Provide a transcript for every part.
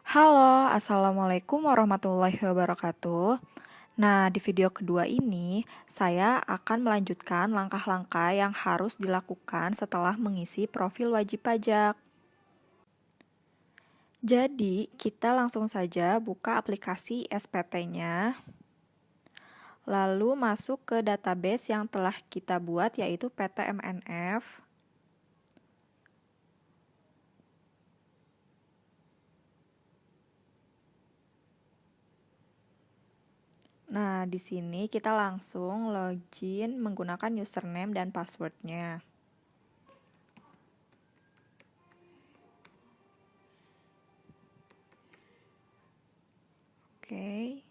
Halo, Assalamualaikum warahmatullahi wabarakatuh. Nah, di video kedua ini, saya akan melanjutkan langkah-langkah yang harus dilakukan setelah mengisi profil wajib pajak. Jadi, kita langsung saja buka aplikasi SPT-nya, lalu masuk ke database yang telah kita buat, yaitu PTMNF. Nah, di sini kita langsung login menggunakan username dan passwordnya. Oke.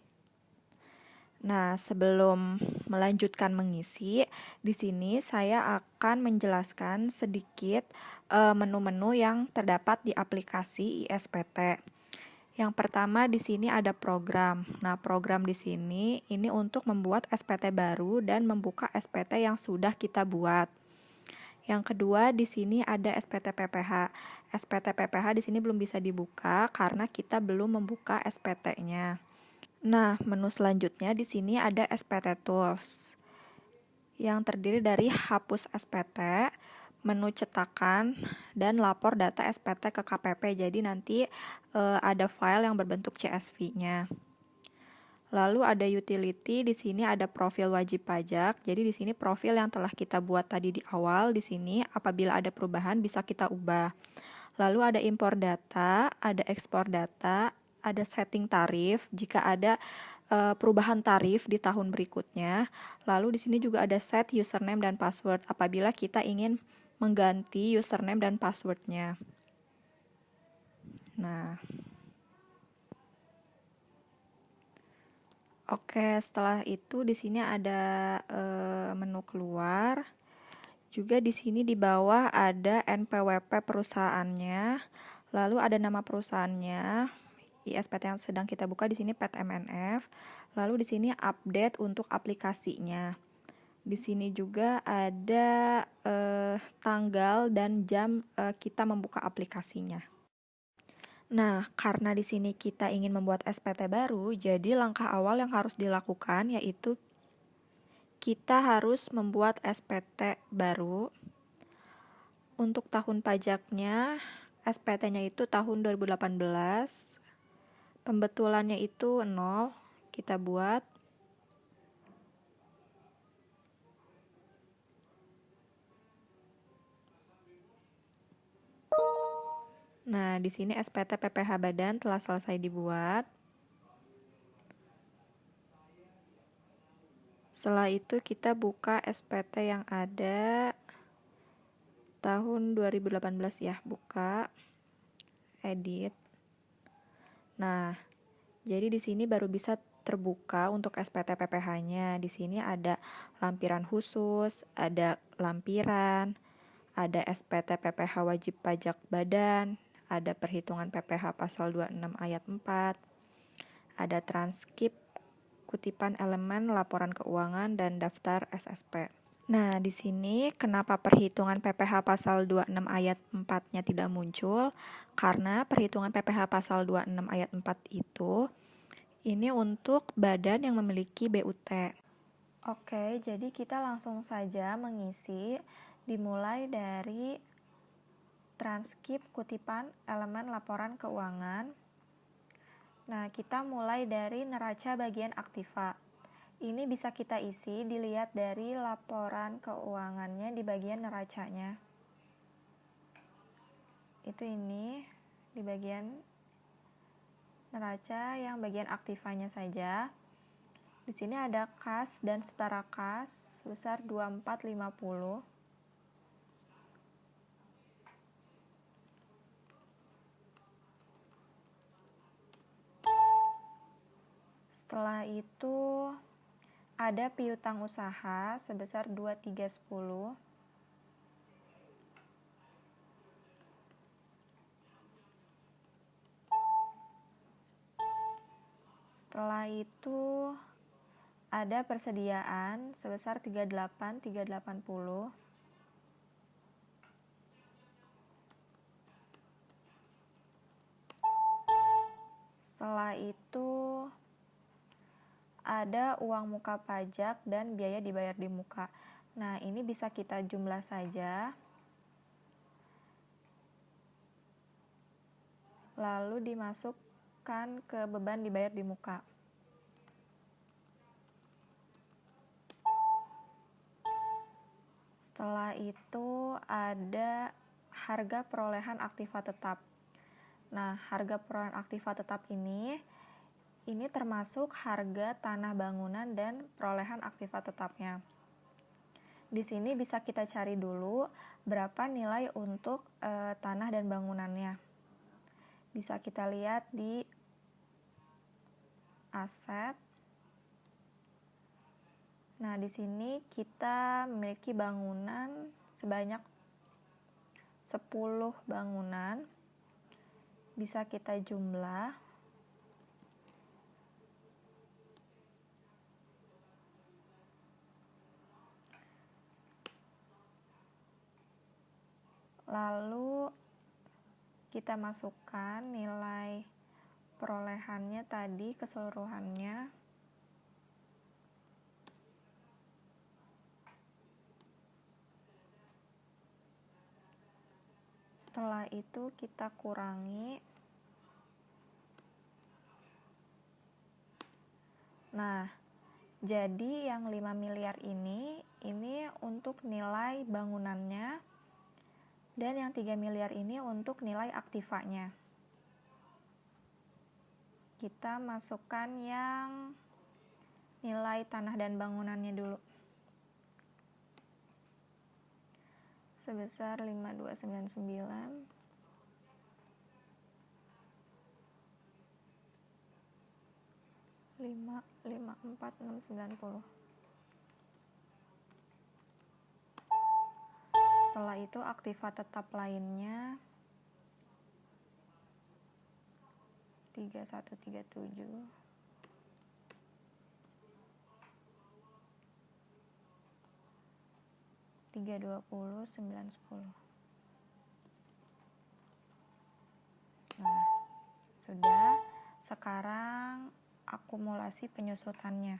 Nah, sebelum melanjutkan mengisi, di sini saya akan menjelaskan sedikit menu-menu yang terdapat di aplikasi ISPT. Yang pertama di sini ada program. Nah, program di sini ini untuk membuat SPT baru dan membuka SPT yang sudah kita buat. Yang kedua di sini ada SPT PPH. SPT PPH di sini belum bisa dibuka karena kita belum membuka SPT-nya. Nah, menu selanjutnya di sini ada SPT Tools yang terdiri dari hapus SPT, menu cetakan, dan lapor data SPT ke KPP. Jadi nanti ada file yang berbentuk CSV-nya. Lalu ada utility, di sini ada profil wajib pajak. Jadi di sini profil yang telah kita buat tadi di awal, di sini apabila ada perubahan bisa kita ubah. Lalu ada impor data, ada ekspor data, ada setting tarif jika ada perubahan tarif di tahun berikutnya. Lalu di sini juga ada set username dan password apabila kita ingin mengganti username dan passwordnya. Nah, oke, setelah itu di sini ada menu keluar. Juga di sini di bawah ada NPWP perusahaannya, lalu ada nama perusahaannya, ISPT yang sedang kita buka di sini PTMNF, lalu di sini update untuk aplikasinya. Di sini juga ada tanggal dan jam kita membuka aplikasinya. Nah, karena di sini kita ingin membuat SPT baru, jadi langkah awal yang harus dilakukan yaitu kita harus membuat SPT baru. Untuk tahun pajaknya, SPT-nya itu tahun 2018. Pembetulannya itu 0, kita buat. Nah, di sini SPT PPH Badan telah selesai dibuat. Setelah itu kita buka SPT yang ada tahun 2018 ya, buka, edit. Nah, jadi di sini baru bisa terbuka untuk SPT PPH-nya. Di sini ada lampiran khusus, ada lampiran, ada SPT PPH wajib pajak badan, ada perhitungan PPH pasal 26 ayat 4, ada transkrip kutipan elemen laporan keuangan dan daftar SSP. Nah, di sini kenapa perhitungan PPH pasal 26 ayat 4-nya tidak muncul? Karena perhitungan PPH pasal 26 ayat 4 itu ini untuk badan yang memiliki BUT. Oke, jadi kita langsung saja mengisi, dimulai dari transkrip kutipan elemen laporan keuangan. Nah, kita mulai dari neraca bagian aktiva. Ini bisa kita isi, dilihat dari laporan keuangannya di bagian neracanya. Itu ini, di bagian neraca yang bagian aktivanya saja. Di sini ada kas dan setara kas sebesar 2450. Setelah itu ada piutang usaha sebesar 2310. Setelah itu ada persediaan sebesar 38380. Setelah itu ada uang muka pajak dan biaya dibayar di muka. Nah, ini bisa kita jumlah saja. Lalu dimasukkan ke beban dibayar di muka. Setelah itu ada harga perolehan aktiva tetap. Nah, harga perolehan aktiva tetap ini termasuk harga tanah bangunan dan perolehan aktiva tetapnya. Di sini bisa kita cari dulu berapa nilai untuk tanah dan bangunannya. Bisa kita lihat di aset. Nah, di sini kita memiliki bangunan sebanyak 10 bangunan. Bisa kita jumlah. Lalu kita masukkan nilai perolehannya tadi keseluruhannya. Setelah itu kita kurangi. Nah, jadi yang 5 miliar ini untuk nilai bangunannya, dan yang 3 miliar ini untuk nilai aktivanya. Kita masukkan yang nilai tanah dan bangunannya dulu. Sebesar 5299. 554.690. Setelah itu aktiva tetap lainnya 3137, 320, 910. Nah, sudah. Sekarang akumulasi penyusutannya.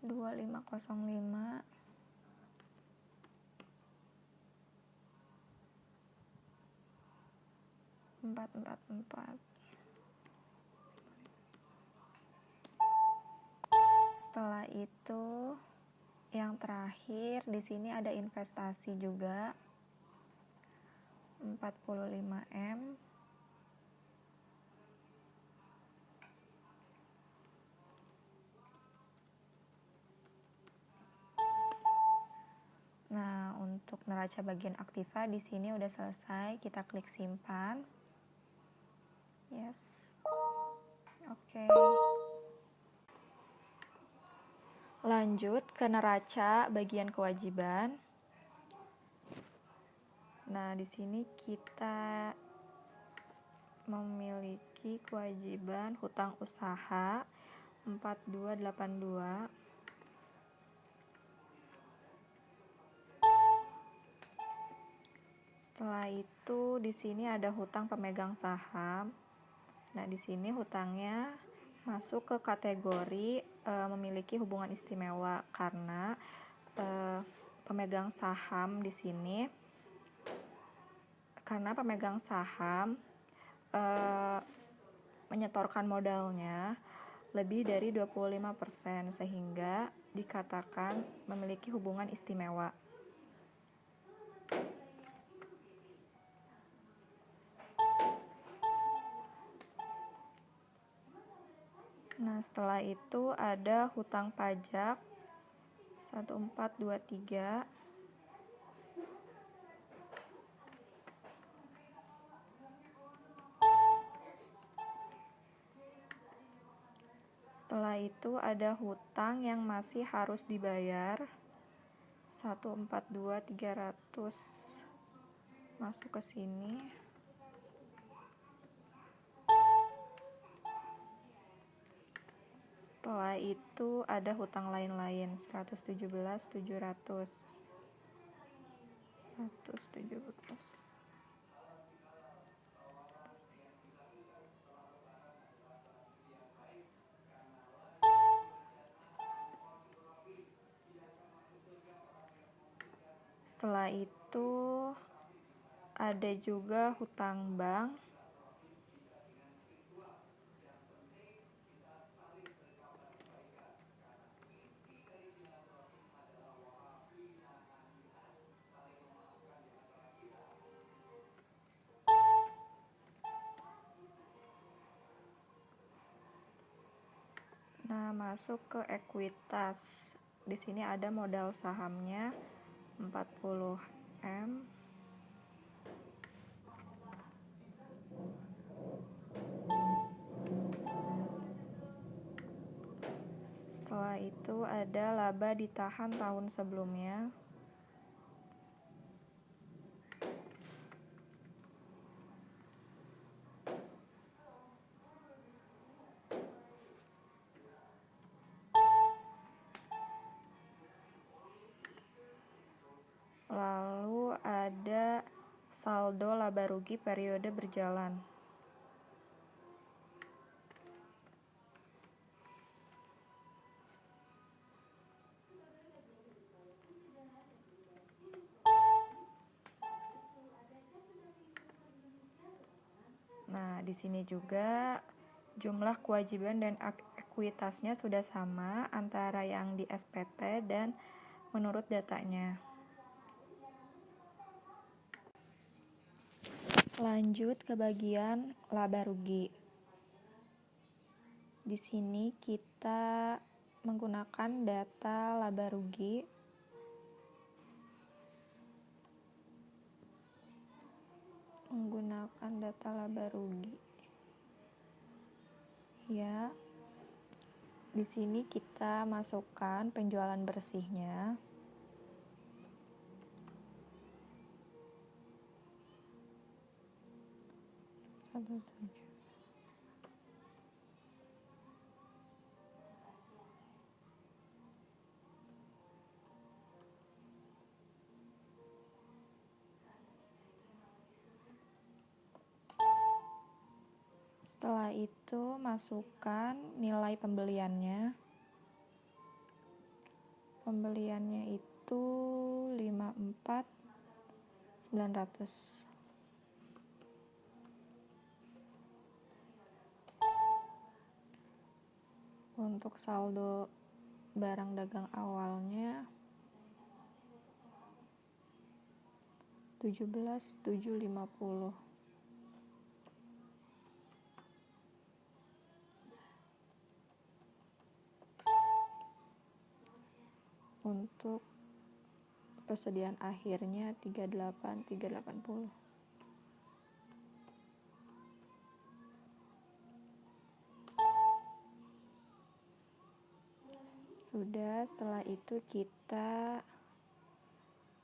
2505, 444. Setelah itu yang terakhir di sini ada investasi juga 45M. Nah, untuk neraca bagian aktiva di sini udah selesai, kita klik simpan. Yes. Oke. Lanjut ke neraca bagian kewajiban. Nah, di sini kita memiliki kewajiban hutang usaha 4282. Setelah itu di sini ada hutang pemegang saham. Nah, di sini hutangnya masuk ke kategori memiliki hubungan istimewa karena pemegang saham di sini, karena pemegang saham menyetorkan modalnya lebih dari 25%, sehingga dikatakan memiliki hubungan istimewa. Nah, setelah itu ada hutang pajak 1423. Setelah itu ada hutang yang masih harus dibayar 142300. Masuk ke sini. Setelah itu ada hutang lain-lain 117.700. 117. Setelah itu ada juga hutang bank. Nah, masuk ke ekuitas. Di sini ada modal sahamnya 40M. Setelah itu ada laba ditahan tahun sebelumnya. Lalu ada saldo laba rugi periode berjalan. Nah, di sini juga jumlah kewajiban dan ekuitasnya sudah sama antara yang di SPT dan menurut datanya. Lanjut ke bagian laba rugi. Di sini kita menggunakan data laba rugi. Ya. Di sini kita masukkan penjualan bersihnya. Setelah itu masukkan nilai pembeliannya. Pembeliannya itu 54.900. Untuk saldo barang dagang awalnya 17.750. Untuk persediaan akhirnya 38.380. Sudah, setelah itu kita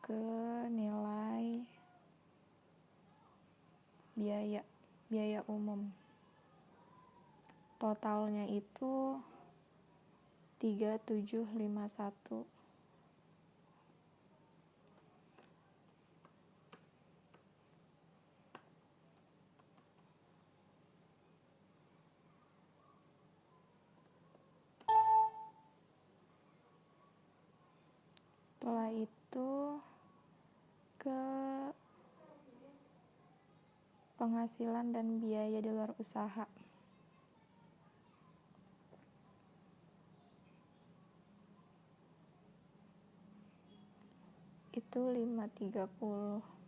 ke nilai biaya umum. Totalnya itu 3751. Setelah itu ke penghasilan dan biaya di luar usaha. Itu 530.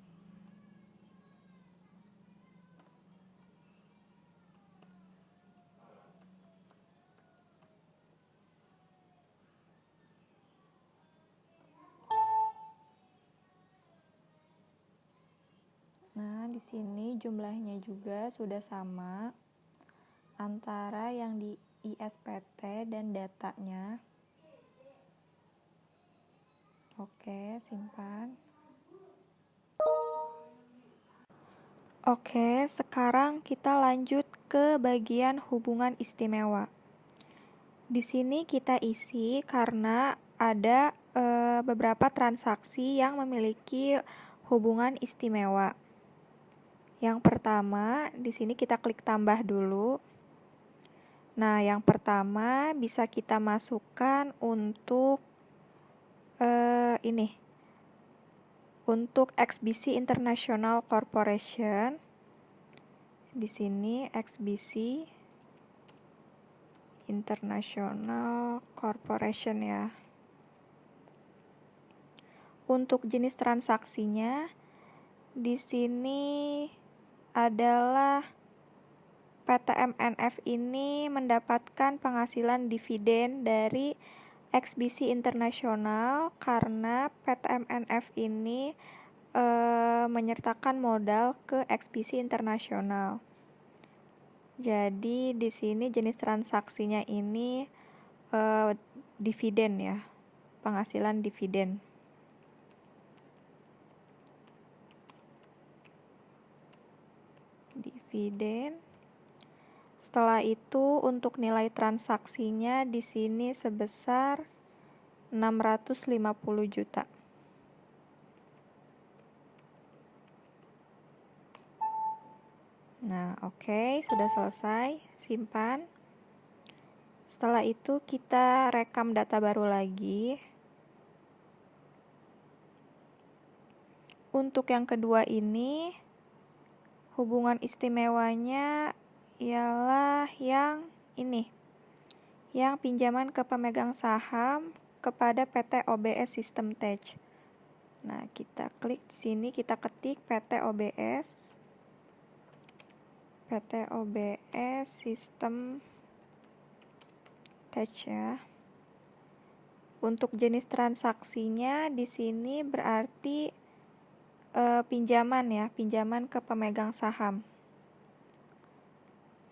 Nah, di sini jumlahnya juga sudah sama antara yang di ISPT dan datanya. Oke, simpan. Oke, sekarang kita lanjut ke bagian hubungan istimewa. Di sini kita isi karena ada beberapa transaksi yang memiliki hubungan istimewa. Yang pertama, di sini kita klik tambah dulu. Nah, yang pertama bisa kita masukkan untuk ini Untuk XBC International Corporation, di sini XBC International Corporation ya. Untuk jenis transaksinya, di sini adalah PT MNF ini mendapatkan penghasilan dividen dari XBC International karena PT MNF ini menyertakan modal ke XBC International. Jadi di sini jenis transaksinya ini dividen ya, penghasilan dividen. Dividen. Setelah itu untuk nilai transaksinya di sini sebesar 650 juta. Nah, oke, sudah selesai, simpan. Setelah itu kita rekam data baru lagi. Untuk yang kedua ini, hubungan istimewanya ialah yang ini, yang pinjaman ke pemegang saham kepada PT OBS System Tech. Nah, kita klik sini, kita ketik PT OBS System Tech ya. Untuk jenis transaksinya di sini berarti pinjaman ya, pinjaman ke pemegang saham.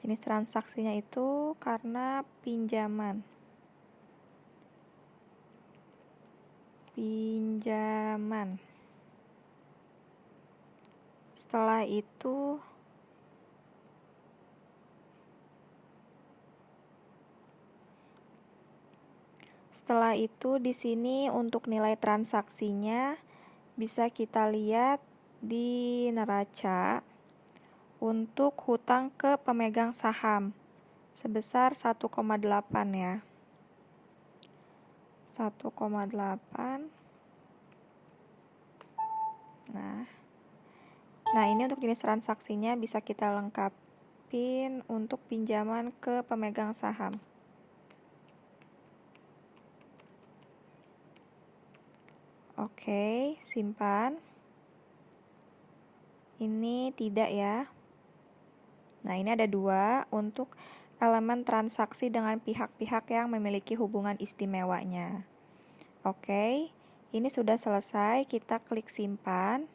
Jenis transaksinya itu karena pinjaman. Setelah itu di sini untuk nilai transaksinya bisa kita lihat di neraca untuk hutang ke pemegang saham sebesar 1,8 ya. 1,8. Nah, ini untuk jenis transaksinya bisa kita lengkapin untuk pinjaman ke pemegang saham. Oke, simpan. Ini tidak ya. Nah, ini ada 2 untuk elemen transaksi dengan pihak-pihak yang memiliki hubungan istimewanya. Oke, ini sudah selesai. Kita klik simpan.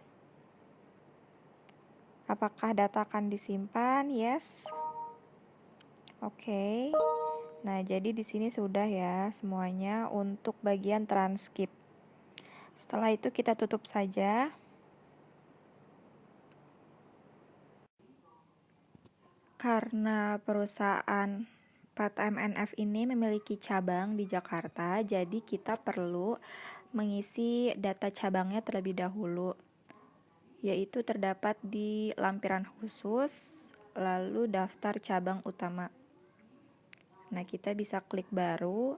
Apakah data akan disimpan? Yes. Oke. Nah, jadi di sini sudah ya semuanya untuk bagian transkrip. Setelah itu kita tutup saja. Karena perusahaan PT MNF ini memiliki cabang di Jakarta, jadi kita perlu mengisi data cabangnya terlebih dahulu, yaitu terdapat di lampiran khusus, lalu daftar cabang utama. Nah, kita bisa klik baru,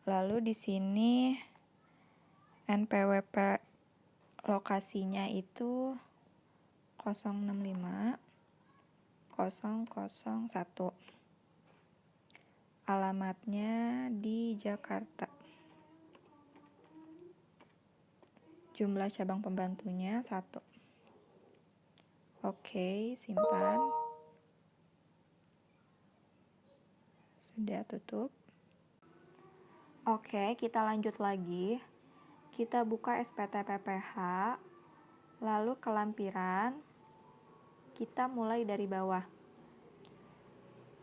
lalu di sini NPWP lokasinya itu 065 001. Alamatnya di Jakarta. Jumlah cabang pembantunya 1. Oke, simpan. Sudah tutup. Oke, kita lanjut lagi. Kita buka SPT PPH, lalu ke lampiran. Kita mulai dari bawah.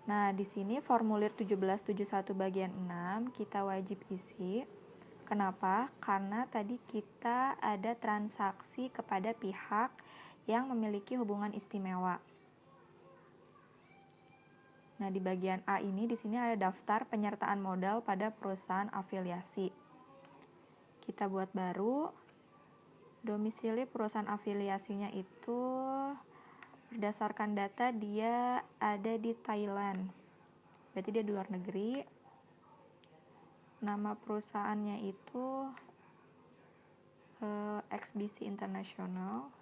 Nah, di sini formulir 1771 bagian 6 kita wajib isi. Kenapa? Karena tadi kita ada transaksi kepada pihak yang memiliki hubungan istimewa. Nah, di bagian A ini di sini ada daftar penyertaan modal pada perusahaan afiliasi. Kita buat baru. Domisili perusahaan afiliasinya itu berdasarkan data dia ada di Thailand. Berarti dia di luar negeri. Nama perusahaannya itu XBC International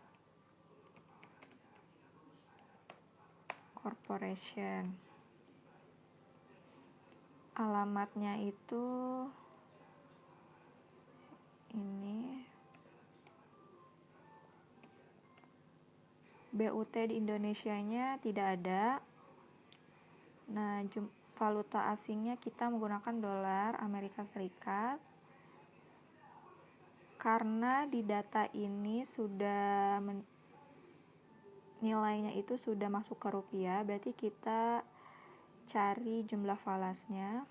Corporation. Alamatnya itu ini. BUT di Indonesianya tidak ada. Nah, valuta asingnya kita menggunakan dolar Amerika Serikat. Karena di data ini sudah nilainya itu sudah masuk ke rupiah, berarti kita cari jumlah falasnya.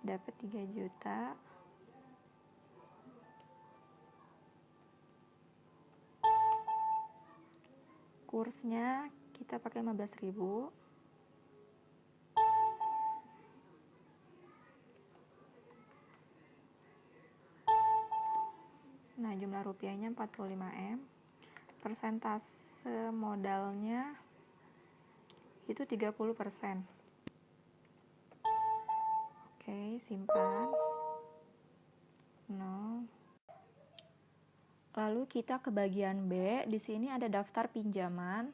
Dapat 3 juta. Kursnya kita pakai 15.000. Nah, jumlah rupiahnya 45M. Persentase modalnya itu 30%. Oke, simpan. No. Lalu kita ke bagian B. Di sini ada daftar pinjaman.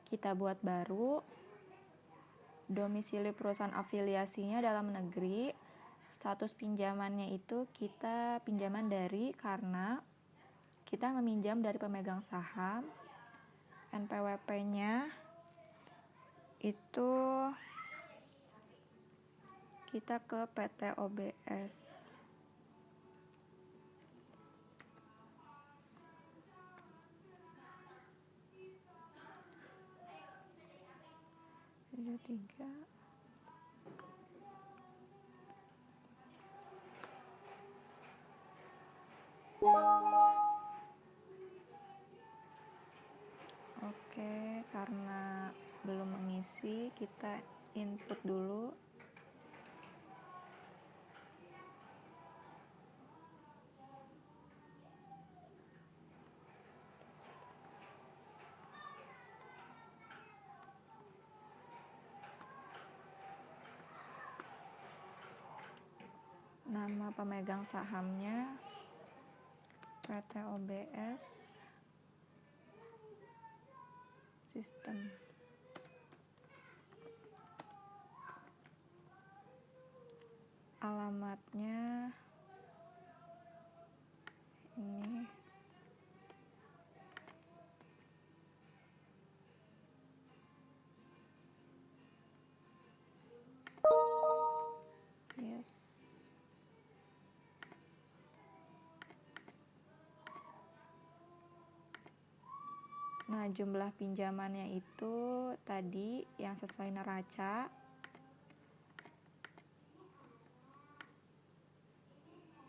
Kita buat baru. Domisili perusahaan afiliasinya dalam negeri. Status pinjamannya itu kita pinjaman dari karena kita meminjam dari pemegang saham. NPWP-nya itu kita ke PT OBS. Video 3. Oke, karena belum mengisi, kita input dulu. Nama pemegang sahamnya PT OBS Sistem. Alamatnya ini. Yes. Nah, jumlah pinjamannya itu tadi yang sesuai neraca.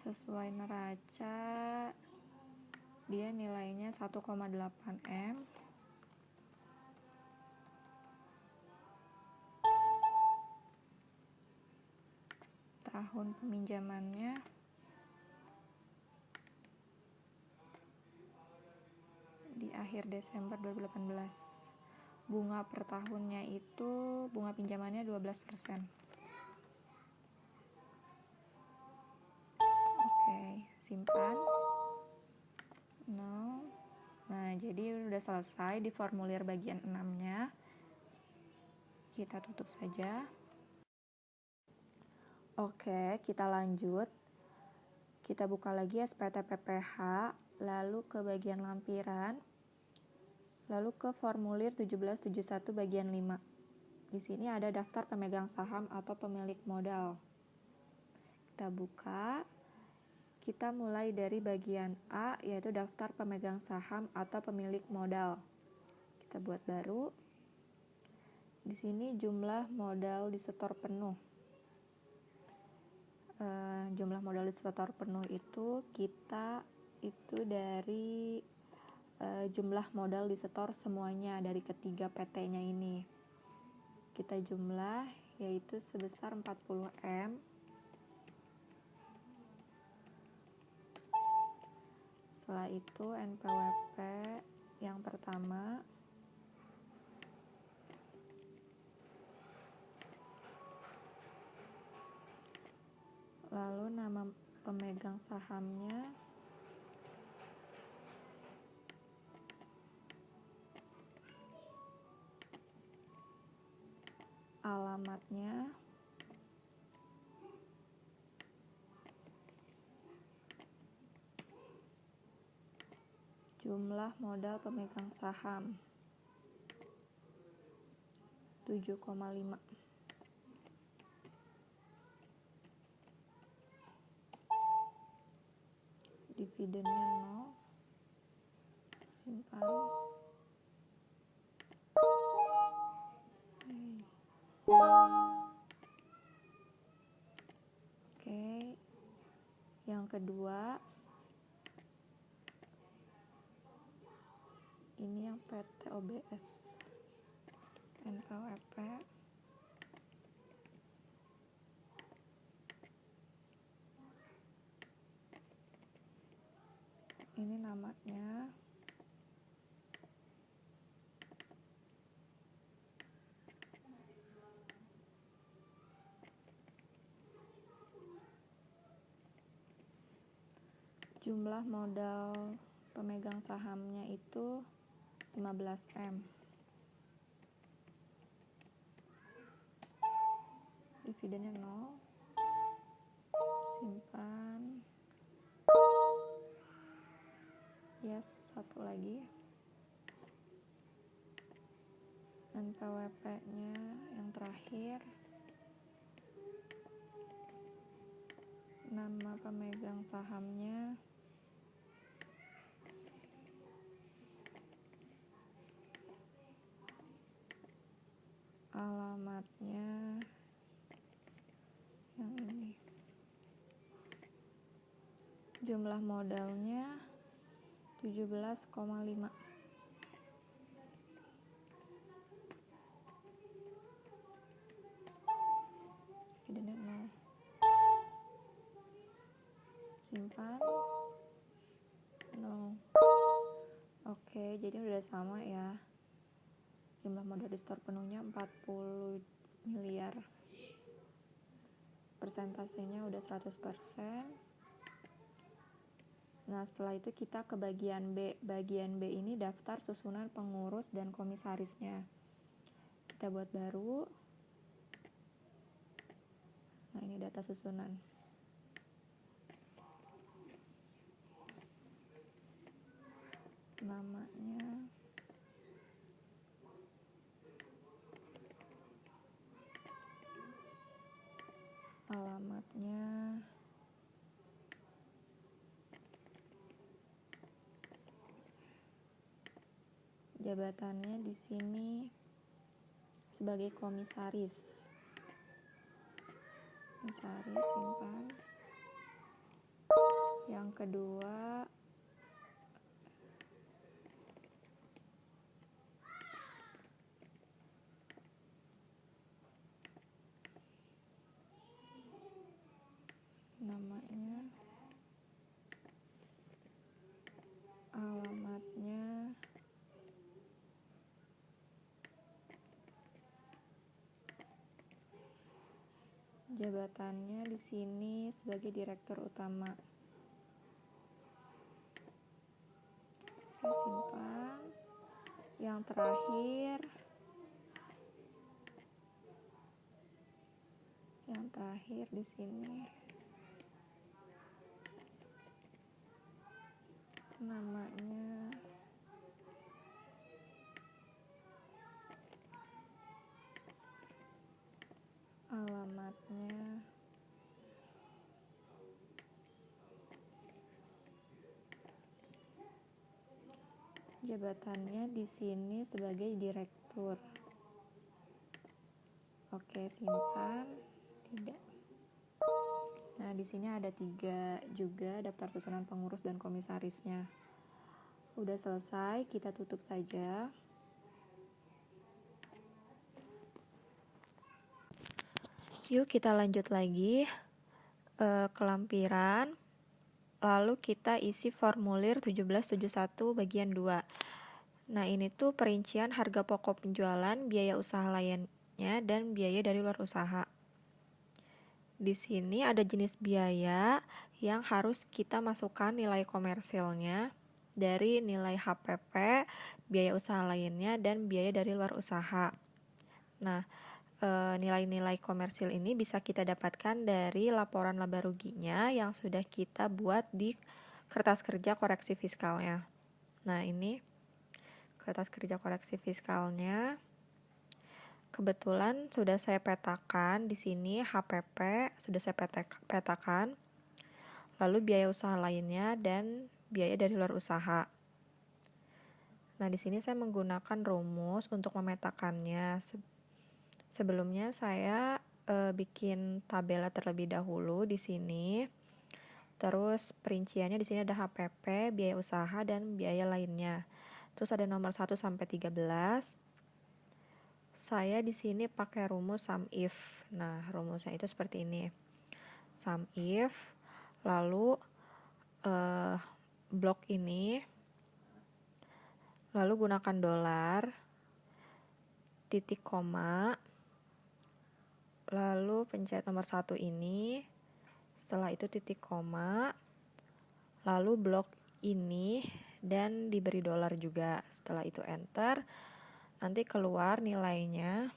Sesuai neraca dia nilainya 1,8M. Tahun peminjamannya di akhir Desember 2018. Bunga per tahunnya itu bunga pinjamannya 12%. Oke, simpan. No. Nah, jadi udah selesai di formulir bagian 6-nya. Kita tutup saja. Oke, kita lanjut. Kita buka lagi SPT PPH, lalu ke bagian lampiran, lalu ke formulir 1771 bagian 5. Di sini ada daftar pemegang saham atau pemilik modal. Kita buka. Kita mulai dari bagian A, yaitu daftar pemegang saham atau pemilik modal. Kita buat baru. Di sini jumlah modal disetor penuh. Jumlah modal disetor penuh itu kita itu dari jumlah modal disetor semuanya dari ketiga PT-nya ini. Kita jumlah yaitu sebesar 40M. Setelah itu NPWP yang pertama. Lalu nama pemegang sahamnya alamatnya, jumlah modal pemegang saham 7,5, dividennya 0, simpan. Oke, yang kedua ini yang PT OBS NPWP, ini namanya, jumlah modal pemegang sahamnya itu 15M, dividennya 0, simpan. Yes, satu lagi, NPWP nya yang terakhir, nama pemegang sahamnya, alamatnya yang ini, jumlah modalnya 17,5, dividennya 0, simpan. 0. Oke, jadi udah sama ya. Jumlah modal di store penuhnya 40 miliar. Persentasenya udah 100%. Nah, setelah itu kita ke bagian B. Bagian B ini daftar susunan pengurus dan komisarisnya. Kita buat baru. Nah, ini data susunan. Namanya, alamatnya, jabatannya di sini sebagai komisaris. Komisaris, simpan. Yang kedua, namanya, alamatnya, jabatannya di sini sebagai direktur utama. Oke, simpan. Yang terakhir di sini namanya, alamatnya, jabatannya di sini sebagai direktur. Oke, simpan. Tidak. Nah, di sini ada 3 juga daftar susunan pengurus dan komisarisnya. Udah selesai, kita tutup saja. Yuk kita lanjut lagi ke lampiran. Lalu kita isi formulir 1771 bagian 2. Nah, ini tuh perincian harga pokok penjualan, biaya usaha lainnya, dan biaya dari luar usaha. Di sini ada jenis biaya yang harus kita masukkan nilai komersilnya dari nilai HPP, biaya usaha lainnya, dan biaya dari luar usaha. Nah, nilai-nilai komersil ini bisa kita dapatkan dari laporan laba ruginya yang sudah kita buat di kertas kerja koreksi fiskalnya. Nah, ini kertas kerja koreksi fiskalnya. Kebetulan sudah saya petakan di sini HPP sudah saya petakan. Lalu biaya usaha lainnya dan biaya dari luar usaha. Nah, di sini saya menggunakan rumus untuk memetakannya. Sebelumnya saya bikin tabel terlebih dahulu di sini. Terus perinciannya di sini ada HPP, biaya usaha dan biaya lainnya. Terus ada nomor 1 sampai 13. Saya di sini pakai rumus sum if. Nah, rumusnya itu seperti ini. Sum if, lalu blok ini, lalu gunakan dolar, titik koma, lalu pencet nomor 1 ini, setelah itu titik koma, lalu blok ini, dan diberi dolar juga. Setelah itu enter, nanti keluar nilainya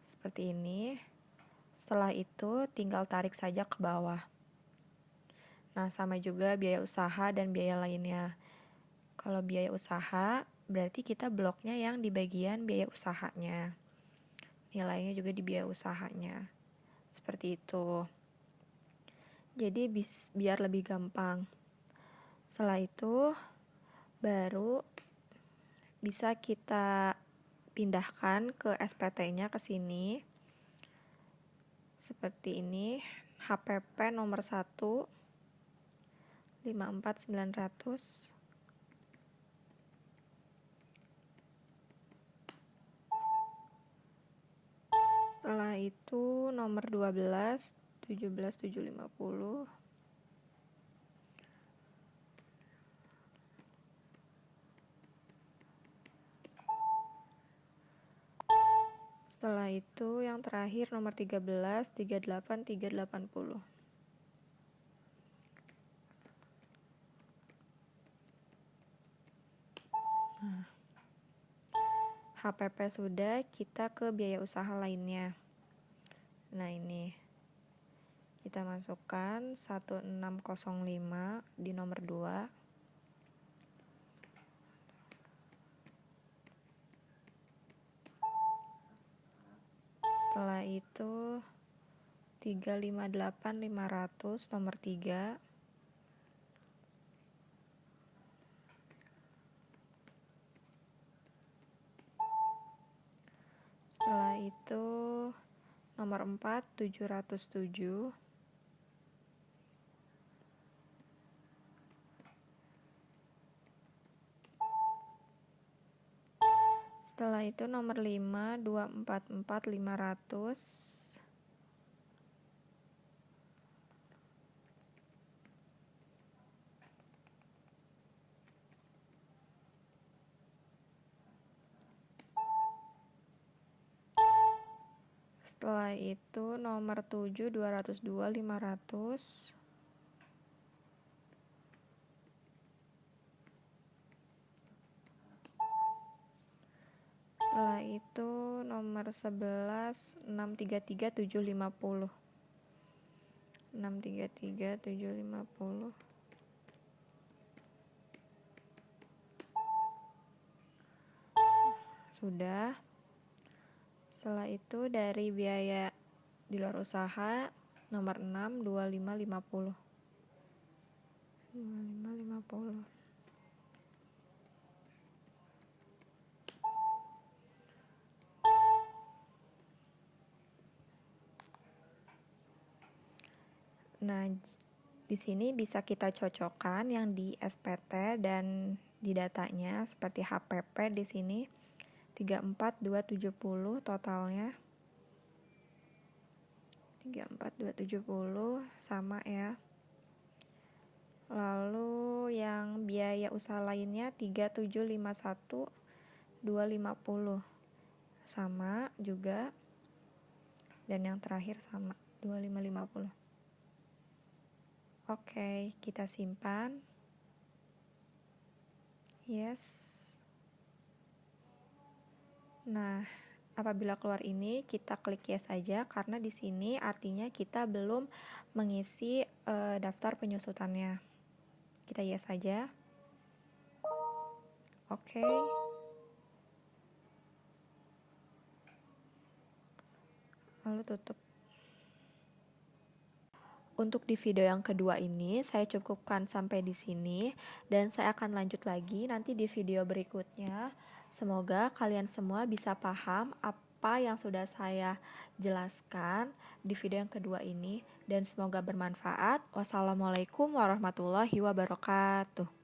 seperti ini. Setelah itu tinggal tarik saja ke bawah. Nah, sama juga biaya usaha dan biaya lainnya. Kalau biaya usaha, berarti kita bloknya yang di bagian biaya usahanya. Nilainya juga di biaya usahanya. Seperti itu. Jadi biar lebih gampang. Setelah itu baru bisa kita pindahkan ke SPT-nya ke sini. Seperti ini. HPP nomor 1 54900. Setelah itu nomor 12 17750. Setelah itu yang terakhir nomor 13 38380. Nah, HPP sudah, kita ke biaya usaha lainnya. Nah, ini kita masukkan 1605 di nomor 2. Setelah itu 358500 nomor 3. Setelah itu nomor 4 707. Setelah itu nomor 5 244500. Setelah itu nomor 7 202 500. Setelah itu nomor 11 633 750. 633 750. Sudah. Setelah itu dari biaya di luar usaha nomor 6 2550. 2550. Nah, di sini bisa kita cocokkan yang di SPT dan di datanya seperti HPP di sini 34270 totalnya. 34270 sama ya. Lalu yang biaya usaha lainnya 3751 250 sama juga. Dan yang terakhir sama 2550. Oke, kita simpan. Yes. Nah, apabila keluar ini kita klik yes aja, karena di sini artinya kita belum mengisi daftar penyusutannya. Kita yes aja. Oke. Lalu tutup. Untuk di video yang kedua ini saya cukupkan sampai di sini dan saya akan lanjut lagi nanti di video berikutnya. Semoga kalian semua bisa paham apa yang sudah saya jelaskan di video yang kedua ini dan semoga bermanfaat. Wassalamualaikum warahmatullahi wabarakatuh.